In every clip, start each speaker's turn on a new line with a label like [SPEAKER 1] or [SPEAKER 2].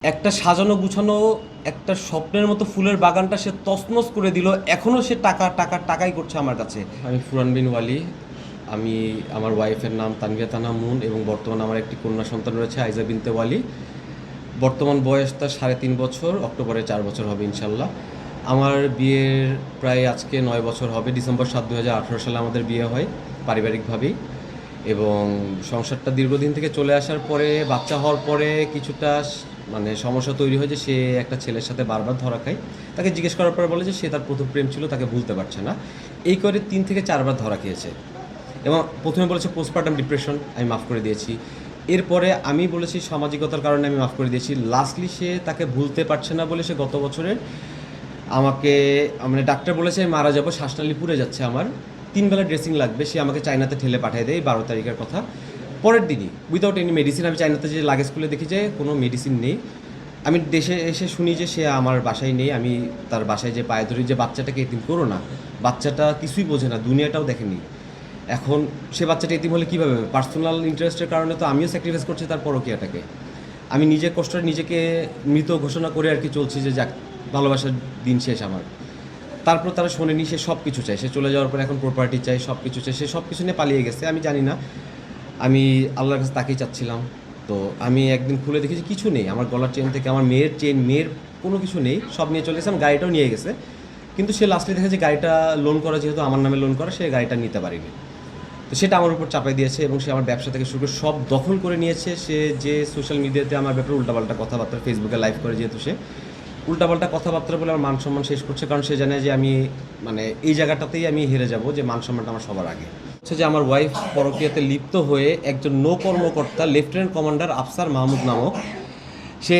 [SPEAKER 1] একটা সাজানো গুছানো একটা স্বপ্নের মতো ফুলের বাগানটা সে তছনছ করে দিল। এখনও সে টাকাই করছে আমার কাছে। আমি ফুরান বিন ওয়ালি। আমি আমার ওয়াইফের নাম তানভীয়া তানহা মুন এবং বর্তমানে আমার একটি কন্যা সন্তান রয়েছে আইজা বিনতে ওয়ালি। বর্তমান বয়স তার 3.5 বছর, অক্টোবরে 4 বছর হবে ইনশাল্লাহ। আমার বিয়ের প্রায় আজকে 9 বছর হবে। ডিসেম্বর 7, 2018 সালে আমাদের বিয়ে হয় পারিবারিকভাবেই। এবং সংসারটা দীর্ঘদিন থেকে চলে আসার পরে, বাচ্চা হওয়ার পরে কিছুটা মানে সমস্যা তৈরি হয় যে সে একটা ছেলের সাথে বারবার ধরা খায়। তাকে জিজ্ঞেস করার পরে বলে যে সে তার প্রথম প্রেম ছিল, তাকে ভুলতে পারছে না। এই করে 3 থেকে 4 বার ধরা খেয়েছে। এবং প্রথমে বলেছে পোস্টপার্টাম ডিপ্রেশন, আমি মাফ করে দিয়েছি। এরপরে আমি বলেছি সামাজিকতার কারণে আমি মাফ করে দিয়েছি। লাস্টলি সে তাকে ভুলতে পারছে না বলে সে গত বছরের আমাকে মানে ডাক্তার বলেছে আমি মারা যাবো, শ্বাসনালী পুড়ে যাচ্ছে, আমার 3 বেলা ড্রেসিং লাগবে। সে আমাকে চায়নাতে ঠেলে পাঠিয়ে দেয় 12 তারিখের কথা। পরের দিনই উইদাউট এনি মেডিসিন, আমি চায়নাতে যে লাগেজ খুলে দেখি যে কোনো মেডিসিন নেই। আমি দেশে এসে শুনি যে সে আমার বাসায় নেই। আমি তার বাসায় যে পায়ে ধরি যে বাচ্চাটাকে এতিম করো না, বাচ্চাটা কিছুই বোঝে না, দুনিয়াটাও দেখেনি। এখন সে বাচ্চাটা এতিম হলে কীভাবে? পার্সোনাল ইন্টারেস্টের কারণে তো আমিও স্যাক্রিফাইস করছি তার পরকীয়াটাকে। আমি নিজের কষ্টে নিজেকে মৃত ঘোষণা করে আর কি চলছি যে যাক, ভালোবাসার দিন শেষ আমার। তারপর তারা শোনেনি, সে সব কিছু চায়। সে চলে যাওয়ার পর এখন প্রপার্টি চাই, সব কিছু চাই। সে সব কিছু নিয়ে পালিয়ে গেছে, আমি জানি না। আমি আল্লাহর কাছে তাকেই চাচ্ছিলাম। তো আমি একদিন খুলে দেখি যে কিছু নেই আমার গলার চেন থেকে, আমার মেয়ের চেন, মেয়ের কোনো কিছু নেই, সব নিয়ে চলে গেছে। আমার গাড়িটাও নিয়ে গেছে, কিন্তু সে লাস্টে দেখে যে গাড়িটা লোন করা, যেহেতু আমার নামে লোন করা, সে গাড়িটা নিতে পারিনি। তো সেটা আমার উপর চাপাই দিয়েছে এবং সে আমার ব্যবসা থেকে শুরু করে সব দখল করে নিয়েছে। সে যে সোশ্যাল মিডিয়াতে আমার ব্যাপারে উল্টাপাল্টা কথাবার্তা, ফেসবুকে লাইভ করে, যেহেতু সে উল্টাপাল্টা কথাবার্তা বলে আমার মান সম্মান শেষ করছে। কারণ সে জানে যে আমি মানে এই জায়গাটাতেই আমি হেরে যাব, যে মান সম্মানটা আমার সবার আগে হচ্ছে। যে আমার ওয়াইফ পরকীয়াতে লিপ্ত হয়ে একজন নৌ কর্মকর্তা লেফটেন্যান্ট কমান্ডার আফসার মাহমুদ নামক, সে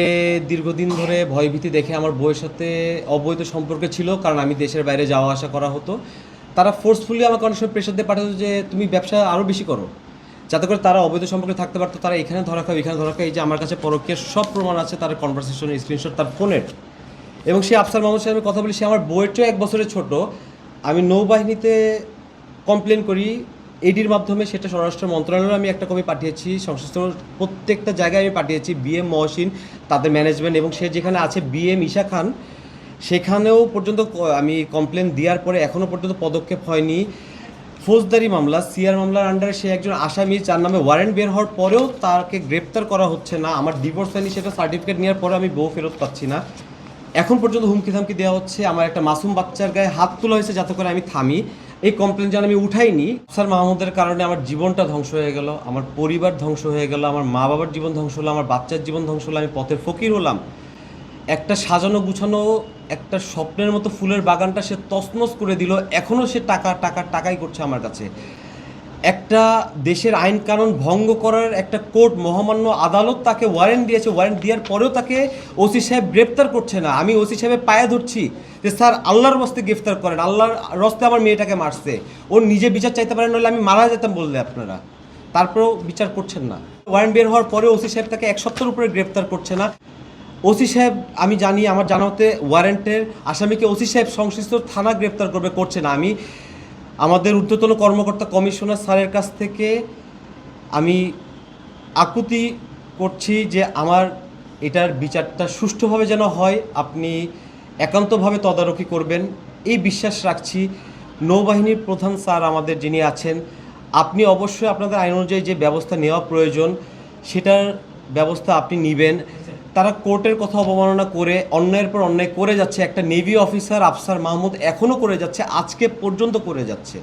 [SPEAKER 1] দীর্ঘদিন ধরে ভয়ভীতি দেখে আমার বউয়ের সাথে অবৈধ সম্পর্কে ছিল। কারণ আমি দেশের বাইরে যাওয়া আসা করা হতো। তারা ফোর্সফুলি আমাকে অনেক সময় প্রেশার দিয়ে পাঠাতো যে তুমি ব্যবসা আরও বেশি করো, যাতে করে তারা অবৈধ সম্পর্কে থাকতে পারতো। তারা এখানে ধরা খায়, এখানে ধরা খায়। এই যে আমার কাছে পরকীয়ার সব প্রমাণ আছে, তার কনভারসেশনের স্ক্রিনশট, তার ফোনের। এবং সে আফসার মাহমুদ সাহেবের কথা বলি, সে আমার বউয়ের চেয়ে 1 বছরের ছোট। আমি নৌবাহিনীতে কমপ্লেন করি এডির মাধ্যমে, সেটা স্বরাষ্ট্র মন্ত্রণালয়ে আমি একটা কপি পাঠিয়েছি, সংশ্লিষ্ট প্রত্যেকটা জায়গায় আমি পাঠিয়েছি। বিএম মহসিন, তাদের ম্যানেজমেন্ট, এবং সে যেখানে আছে বিএম ঈশা খান, সেখানেও পর্যন্ত আমি কমপ্লেন দেওয়ার পরে এখনও পর্যন্ত পদক্ষেপ হয়নি। ফৌজদারি মামলা, সিআর মামলার আন্ডারে সে একজন আসামি, যার নামে ওয়ারেন্ট বের হওয়ার পরেও তাকে গ্রেপ্তার করা হচ্ছে না। আমার ডিভোর্স হয়নি, সেটা সার্টিফিকেট নেওয়ার পরে আমি বউ ফেরত পাচ্ছি না। এখন পর্যন্ত হুমকি ধামকি দেওয়া হচ্ছে। আমার একটা মাসুম বাচ্চার গায়ে হাত তোলা হয়েছে যাতে করে আমি থামি। এই কমপ্লেন যেন আমি উঠাইনি। স্যার মাহমুদের কারণে আমার জীবনটা ধ্বংস হয়ে গেল, আমার পরিবার ধ্বংস হয়ে গেল, আমার মা বাবার জীবন ধ্বংস হলো, আমার বাচ্চার জীবন ধ্বংস হলো, আমি পথের ফকির হলাম। একটা সাজানো গুছানো একটা স্বপ্নের মতো ফুলের বাগানটা সে তছনছ করে দিল। এখনও সে টাকাই করছে আমার কাছে। একটা দেশের আইন কানুন ভঙ্গ করার একটা কোর্ট, মহামান্য আদালত তাকে ওয়ারেন্ট দিয়েছে। ওয়ারেন্ট দেওয়ার পরেও তাকে ওসি সাহেব গ্রেপ্তার করছে না। আমি ওসি সাহেবের পায়ে ধরছি যে স্যার আল্লাহর রস্তে গ্রেপ্তার করেন, আল্লাহর রস্তে আমার মেয়েটাকে মারছে, ও নিজে বিচার চাইতে পারেন, নইলে আমি মারা যেতাম বললে আপনারা, তারপরেও বিচার করছেন না। ওয়ারেন্ট বের হওয়ার পরে ওসি সাহেব তাকে 1 সপ্তাহের উপরে গ্রেপ্তার করছে না। ওসি সাহেব, আমি জানি আমার জানাতে ওয়ারেন্টের আসামিকে ওসি সাহেব সংশ্লিষ্ট থানা গ্রেপ্তার করবে, করছে না। আমি আমাদের ঊর্ধ্বতন কর্মকর্তা কমিশনার স্যারের কাছ থেকে আমি আকুতি করছি যে আমার এটার বিচারটা সুষ্ঠুভাবে যেন হয়, আপনি একান্তভাবে তদারকি করবেন এই বিশ্বাস রাখছি। নৌবাহিনীর প্রধান স্যার আমাদের যিনি আছেন, আপনি অবশ্যই আপনাদের আইন অনুযায়ী যে ব্যবস্থা নেওয়া প্রয়োজন সেটার ব্যবস্থা আপনি নেবেন। তারা কোর্টের কথা অবমাননা করে অন্যায়ের পর অন্যায় করে যাচ্ছে। একটা নেভি অফিসার আফসার মাহমুদ এখনও করে যাচ্ছে, আজকে পর্যন্ত করে যাচ্ছে।